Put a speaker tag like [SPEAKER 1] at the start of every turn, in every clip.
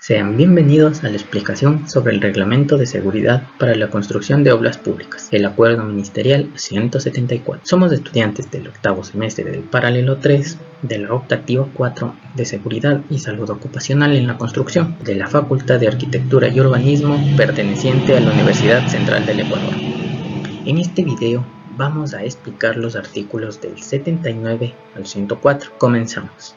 [SPEAKER 1] Sean bienvenidos a la explicación sobre el Reglamento de Seguridad para la Construcción de Obras Públicas, el Acuerdo Ministerial 174. Somos estudiantes del octavo semestre del Paralelo 3 de la Optativa 4 de Seguridad y Salud Ocupacional en la Construcción de la Facultad de Arquitectura y Urbanismo perteneciente a la Universidad Central del Ecuador. En este video vamos a explicar los artículos del 79 al 104. Comenzamos.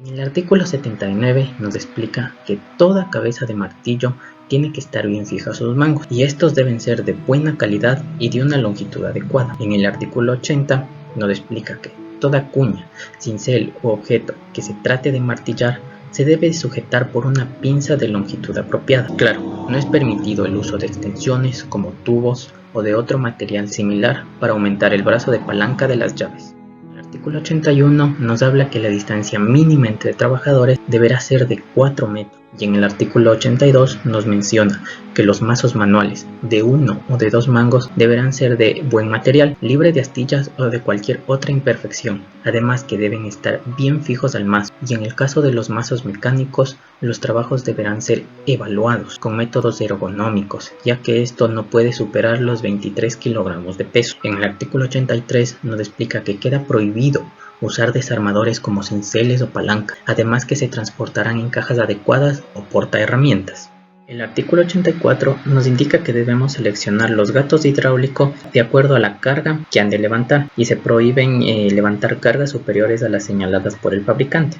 [SPEAKER 1] En el artículo 79 nos explica que toda cabeza de martillo tiene que estar bien fija a sus mangos y estos deben ser de buena calidad y de una longitud adecuada. En el artículo 80 nos explica que toda cuña, cincel u objeto que se trate de martillar se debe sujetar por una pinza de longitud apropiada. Claro, no es permitido el uso de extensiones como tubos o de otro material similar para aumentar el brazo de palanca de las llaves. El artículo 81 nos habla que la distancia mínima entre trabajadores deberá ser de 4 metros y en el artículo 82 nos menciona que los mazos manuales de 1 o de 2 mangos deberán ser de buen material, libre de astillas o de cualquier otra imperfección, además que deben estar bien fijos al mazo, y en el caso de los mazos mecánicos los trabajos deberán ser evaluados con métodos ergonómicos, ya que esto no puede superar los 23 kilogramos de peso. En el artículo 83 nos explica que queda prohibido usar desarmadores como cinceles o palanca, además que se transportarán en cajas adecuadas o portaherramientas. El artículo 84 nos indica que debemos seleccionar los gatos de hidráulico de acuerdo a la carga que han de levantar y se prohíben levantar cargas superiores a las señaladas por el fabricante.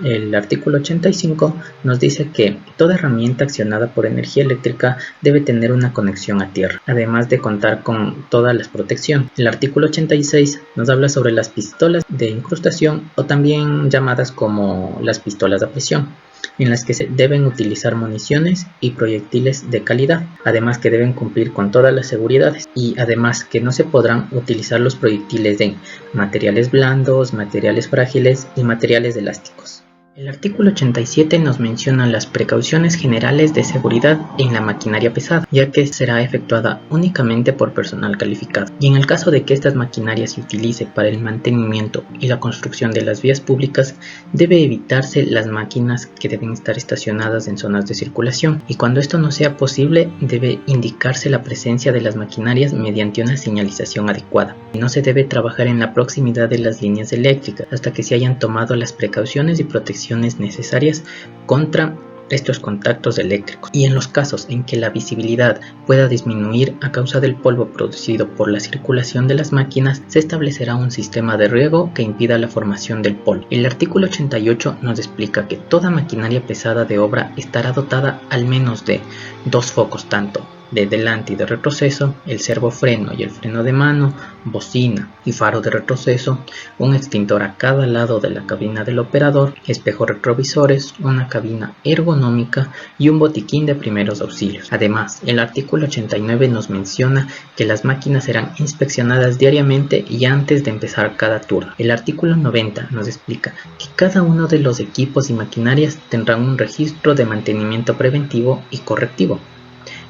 [SPEAKER 1] El artículo 85 nos dice que toda herramienta accionada por energía eléctrica debe tener una conexión a tierra, además de contar con todas las protecciones. El artículo 86 nos habla sobre las pistolas de incrustación o también llamadas como las pistolas a presión, en las que se deben utilizar municiones y proyectiles de calidad, además que deben cumplir con todas las seguridades y además que no se podrán utilizar los proyectiles de materiales blandos, materiales frágiles y materiales elásticos. El artículo 87 nos menciona las precauciones generales de seguridad en la maquinaria pesada, ya que será efectuada únicamente por personal calificado. Y en el caso de que estas maquinarias se utilice para el mantenimiento y la construcción de las vías públicas, debe evitarse las máquinas que deben estar estacionadas en zonas de circulación. Y cuando esto no sea posible, debe indicarse la presencia de las maquinarias mediante una señalización adecuada. No se debe trabajar en la proximidad de las líneas eléctricas hasta que se hayan tomado las precauciones y protecciones necesarias contra estos contactos eléctricos, y en los casos en que la visibilidad pueda disminuir a causa del polvo producido por la circulación de las máquinas, se establecerá un sistema de riego que impida la formación del polvo. El artículo 88 nos explica que toda maquinaria pesada de obra estará dotada al menos de 2 focos, tanto de delante y de retroceso, el servofreno y el freno de mano, bocina y faro de retroceso, un extintor a cada lado de la cabina del operador, espejos retrovisores, una cabina ergonómica y un botiquín de primeros auxilios. Además, el artículo 89 nos menciona que las máquinas serán inspeccionadas diariamente y antes de empezar cada turno. El artículo 90 nos explica que cada uno de los equipos y maquinarias tendrán un registro de mantenimiento preventivo y correctivo.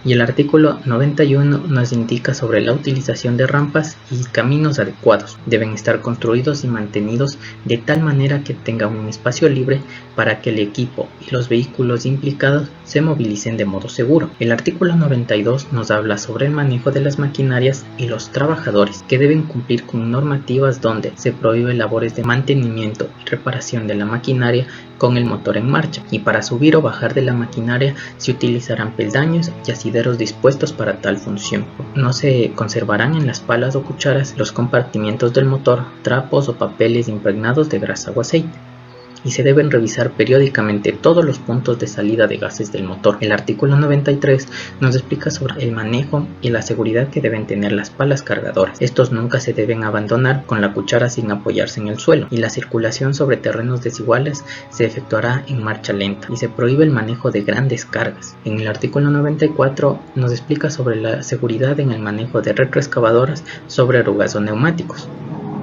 [SPEAKER 1] Y el artículo 91 nos indica sobre la utilización de rampas y caminos adecuados. Deben estar construidos y mantenidos de tal manera que tengan un espacio libre para que el equipo y los vehículos implicados se movilicen de modo seguro. El artículo 92 nos habla sobre el manejo de las maquinarias y los trabajadores, que deben cumplir con normativas donde se prohíbe labores de mantenimiento y reparación de la maquinaria con el motor en marcha, y para subir o bajar de la maquinaria se utilizarán peldaños y asideros dispuestos para tal función. No se conservarán en las palas o cucharas los compartimientos del motor, trapos o papeles impregnados de grasa o aceite. Y se deben revisar periódicamente todos los puntos de salida de gases del motor. El artículo 93 nos explica sobre el manejo y la seguridad que deben tener las palas cargadoras. Estos nunca se deben abandonar con la cuchara sin apoyarse en el suelo, y la circulación sobre terrenos desiguales se efectuará en marcha lenta y se prohíbe el manejo de grandes cargas. En el artículo 94 nos explica sobre la seguridad en el manejo de retroexcavadoras sobre orugas o neumáticos.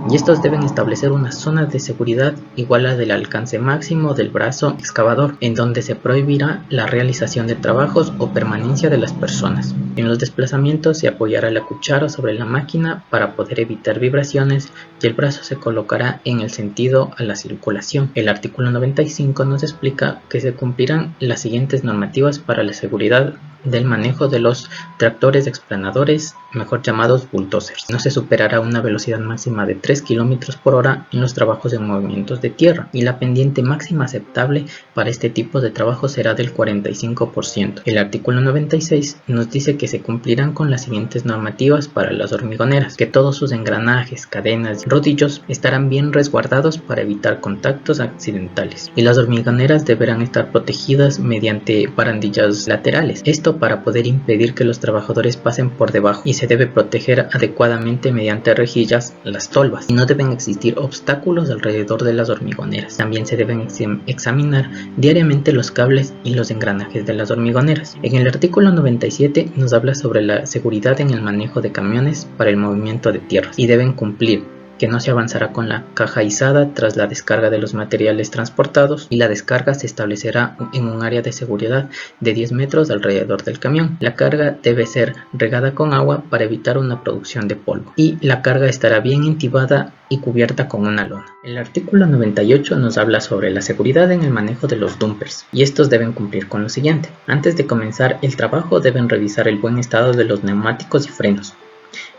[SPEAKER 1] y estos deben establecer una zona de seguridad igual a la del alcance máximo del brazo excavador, en donde se prohibirá la realización de trabajos o permanencia de las personas. En los desplazamientos se apoyará la cuchara sobre la máquina para poder evitar vibraciones y el brazo se colocará en el sentido a la circulación. El artículo 95 nos explica que se cumplirán las siguientes normativas para la seguridad del manejo de los tractores explanadores, mejor llamados bulldozers. No se superará una velocidad máxima de 3 km por hora en los trabajos de movimientos de tierra, y la pendiente máxima aceptable para este tipo de trabajo será del 45%. El artículo 96 nos dice que se cumplirán con las siguientes normativas para las hormigoneras, que todos sus engranajes, cadenas y rodillos estarán bien resguardados para evitar contactos accidentales, y las hormigoneras deberán estar protegidas mediante barandillas laterales, esto para poder impedir que los trabajadores pasen por debajo, y se debe proteger adecuadamente mediante rejillas las tolvas, y no deben existir obstáculos alrededor de las hormigoneras. También se deben examinar diariamente los cables y los engranajes de las hormigoneras. En el artículo 97 nos habla sobre la seguridad en el manejo de camiones para el movimiento de tierras, y deben cumplir que no se avanzará con la caja izada tras la descarga de los materiales transportados, y la descarga se establecerá en un área de seguridad de 10 metros alrededor del camión. La carga debe ser regada con agua para evitar una producción de polvo, y la carga estará bien intubada y cubierta con una lona. El artículo 98 nos habla sobre la seguridad en el manejo de los dumpers, y estos deben cumplir con lo siguiente. Antes de comenzar el trabajo deben revisar el buen estado de los neumáticos y frenos,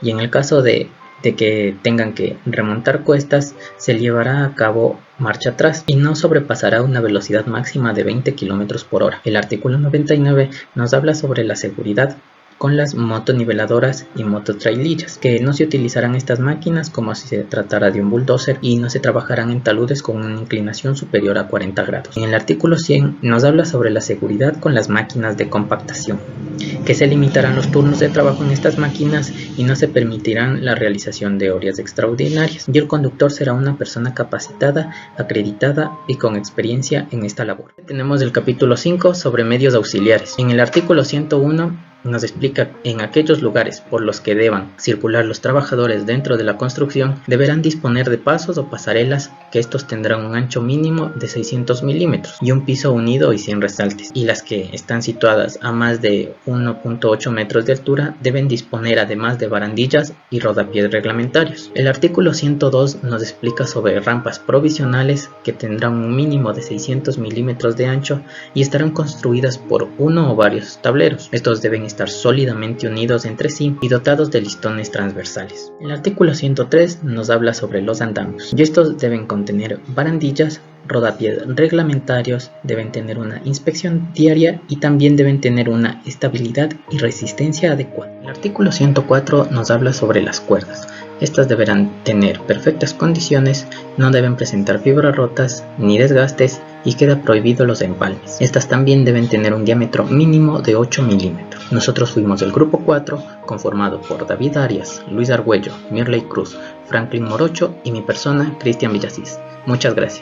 [SPEAKER 1] y en el caso de que tengan que remontar cuestas, se llevará a cabo marcha atrás y no sobrepasará una velocidad máxima de 20 km por hora. El artículo 99 nos habla sobre la seguridad con las motoniveladoras y mototrailillas, que no se utilizarán estas máquinas como si se tratara de un bulldozer, y no se trabajarán en taludes con una inclinación superior a 40 grados. En el artículo 100 nos habla sobre la seguridad con las máquinas de compactación, que se limitarán los turnos de trabajo en estas máquinas y no se permitirán la realización de horas extraordinarias, y el conductor será una persona capacitada, acreditada y con experiencia en esta labor. Tenemos el capítulo 5 sobre medios auxiliares. En el artículo 101 nos explica en aquellos lugares por los que deban circular los trabajadores dentro de la construcción, deberán disponer de pasos o pasarelas, que estos tendrán un ancho mínimo de 600 milímetros y un piso unido y sin resaltes, y las que están situadas a más de 1.8 metros de altura deben disponer además de barandillas y rodapiés reglamentarios. El artículo 102 nos explica sobre rampas provisionales, que tendrán un mínimo de 600 milímetros de ancho y estarán construidas por uno o varios tableros. Estos deben estar sólidamente unidos entre sí y dotados de listones transversales. El artículo 103 nos habla sobre los andamios, y estos deben contener barandillas, rodapiés reglamentarios, deben tener una inspección diaria y también deben tener una estabilidad y resistencia adecuada. El artículo 104 nos habla sobre las cuerdas. Estas deberán tener perfectas condiciones, no deben presentar fibras rotas ni desgastes, y queda prohibido los empalmes. Estas también deben tener un diámetro mínimo de 8 milímetros. Nosotros fuimos del grupo 4, conformado por David Arias, Luis Argüello, Mirley Cruz, Franklin Morocho y mi persona, Cristian Villasís. Muchas gracias.